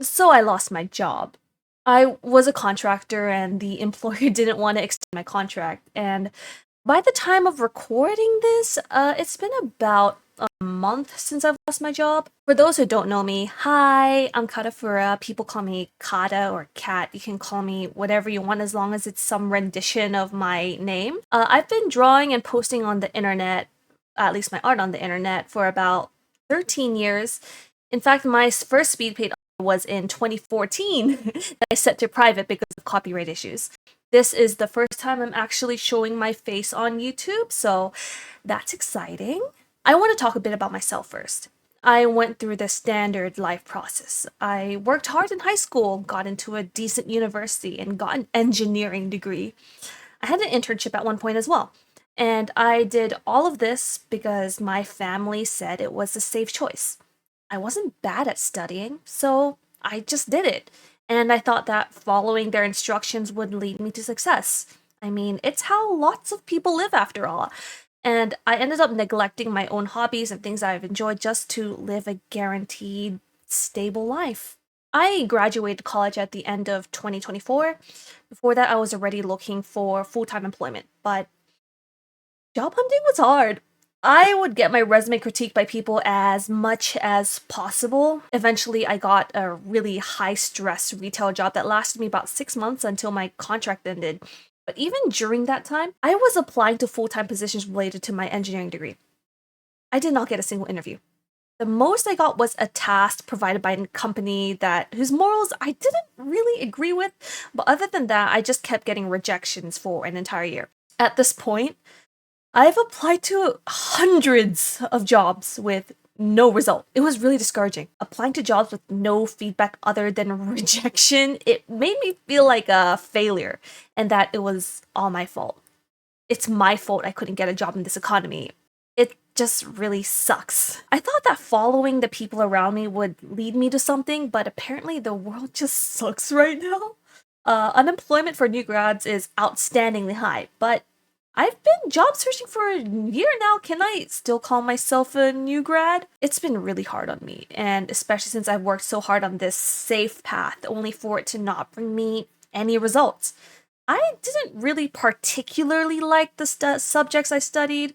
So I lost my job. I was a contractor and the employer didn't want to extend my contract. And by the time of recording this, it's been about a month since I've lost my job. For those who don't know me, hi, I'm Katafura. People call me Kata or Kat. You can call me whatever you want as long as it's some rendition of my name. I've been drawing and posting on the internet, at least my art on the internet, for about 13 years. In fact, my first speed paint was in 2014 that I set to private because of copyright issues. This is the first time I'm actually showing my face on YouTube, so that's exciting. I want to talk a bit about myself first. I went through the standard life process. I worked hard in high school, got into a decent university, and got an engineering degree. I had an internship at one point as well. And I did all of this because my family said it was a safe choice. I wasn't bad at studying, so I just did it. And I thought that following their instructions would lead me to success. I mean, it's how lots of people live after all. And I ended up neglecting my own hobbies and things I've enjoyed just to live a guaranteed, stable life. I graduated college at the end of 2024. Before that, I was already looking for full time employment, but job hunting was hard. I would get my resume critiqued by people as much as possible. Eventually, I got a really high stress retail job that lasted me about 6 months until my contract ended. But even during that time, I was applying to full time positions related to my engineering degree. I did not get a single interview. The most I got was a task provided by a company that whose morals I didn't really agree with, but other than that, I just kept getting rejections for an entire year. At this point, I've applied to hundreds of jobs with no result. It was really discouraging. Applying to jobs with no feedback other than rejection, it made me feel like a failure and that it was all my fault. It's my fault I couldn't get a job in this economy. It just really sucks. I thought that following the people around me would lead me to something, but apparently the world just sucks right now. Unemployment for new grads is outstandingly high, but I've been job searching for a year now. Can I still call myself a new grad? It's been really hard on me, and especially since I've worked so hard on this safe path, only for it to not bring me any results. I didn't really particularly like the subjects I studied.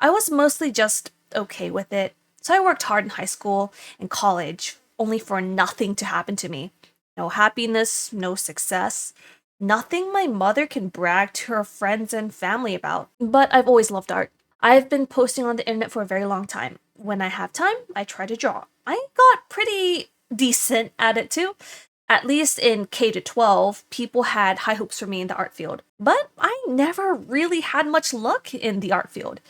I was mostly just okay with it. So I worked hard in high school and college, only for nothing to happen to me. No happiness, no success, nothing my mother can brag to her friends and family about. But I've always loved art. I've been posting on the internet for a very long time. When I have time, I try to draw. I got pretty decent at it too. At least in K to 12, people had high hopes for me in the art field. But I never really had much luck in the art field.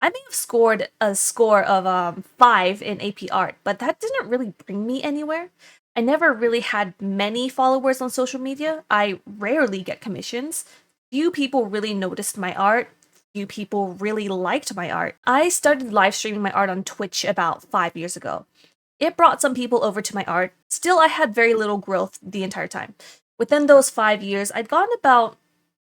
I may have scored a score of 5 in AP Art, but that didn't really bring me anywhere. I never really had many followers on social media. I rarely get commissions. Few people really noticed my art. Few people really liked my art. I started live streaming my art on Twitch about 5 years ago. It brought some people over to my art. Still, I had very little growth the entire time. Within those 5 years, I'd gotten about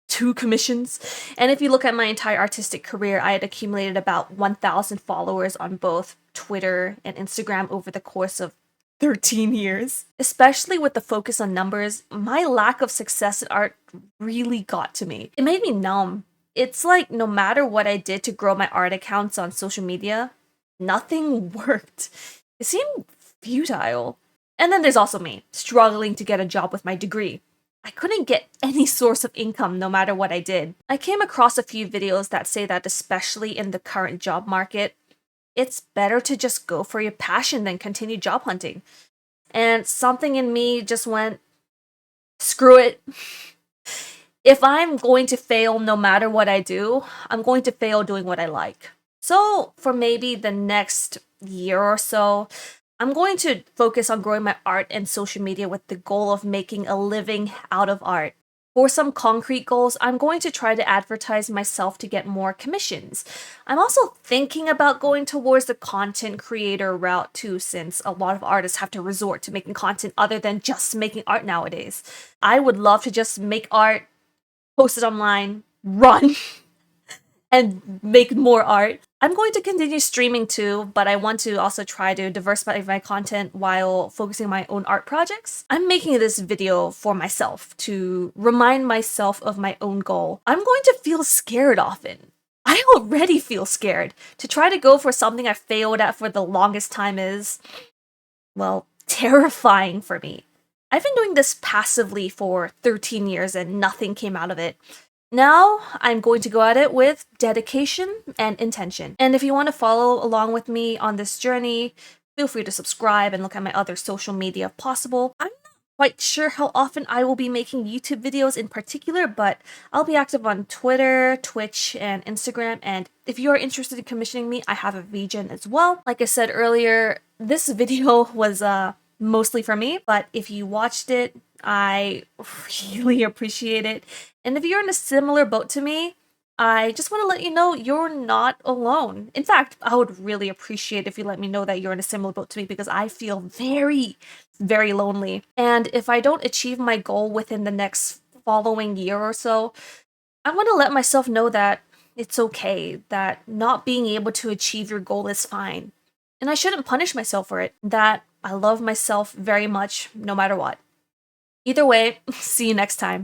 2 commissions. And if you look at my entire artistic career, I had accumulated about 1,000 followers on both Twitter and Instagram over the course of 13 years. Especially with the focus on numbers, my lack of success in art really got to me. It made me numb. It's like no matter what I did to grow my art accounts on social media, nothing worked. It seemed futile. And then there's also me, struggling to get a job with my degree. I couldn't get any source of income no matter what I did. I came across a few videos that say that, especially in the current job market, it's better to just go for your passion than continue job hunting. And something in me just went, screw it. If I'm going to fail no matter what I do, I'm going to fail doing what I like. So, for maybe the next year or so, I'm going to focus on growing my art and social media with the goal of making a living out of art. For some concrete goals, I'm going to try to advertise myself to get more commissions. I'm also thinking about going towards the content creator route too, since a lot of artists have to resort to making content other than just making art nowadays. I would love to just make art, post it online, run, and make more art. I'm going to continue streaming too, but I want to also try to diversify my content while focusing on my own art projects. I'm making this video for myself to remind myself of my own goal. I'm going to feel scared often. I already feel scared. To try to go for something I failed at for the longest time is, well, terrifying for me. I've been doing this passively for 13 years and nothing came out of it. Now, I'm going to go at it with dedication and intention. And if you want to follow along with me on this journey, feel free to subscribe and look at my other social media if possible. I'm not quite sure how often I will be making YouTube videos in particular, but I'll be active on Twitter, Twitch, and Instagram. And if you are interested in commissioning me, I have a region as well. Like I said earlier, this video was mostly for me, but if you watched it, I really appreciate it. And if you're in a similar boat to me, I just want to let you know you're not alone. In fact, I would really appreciate if you let me know that you're in a similar boat to me because I feel very, very lonely. And if I don't achieve my goal within the next following year or so, I want to let myself know that it's okay, that not being able to achieve your goal is fine. And I shouldn't punish myself for it, that I love myself very much no matter what. Either way, see you next time.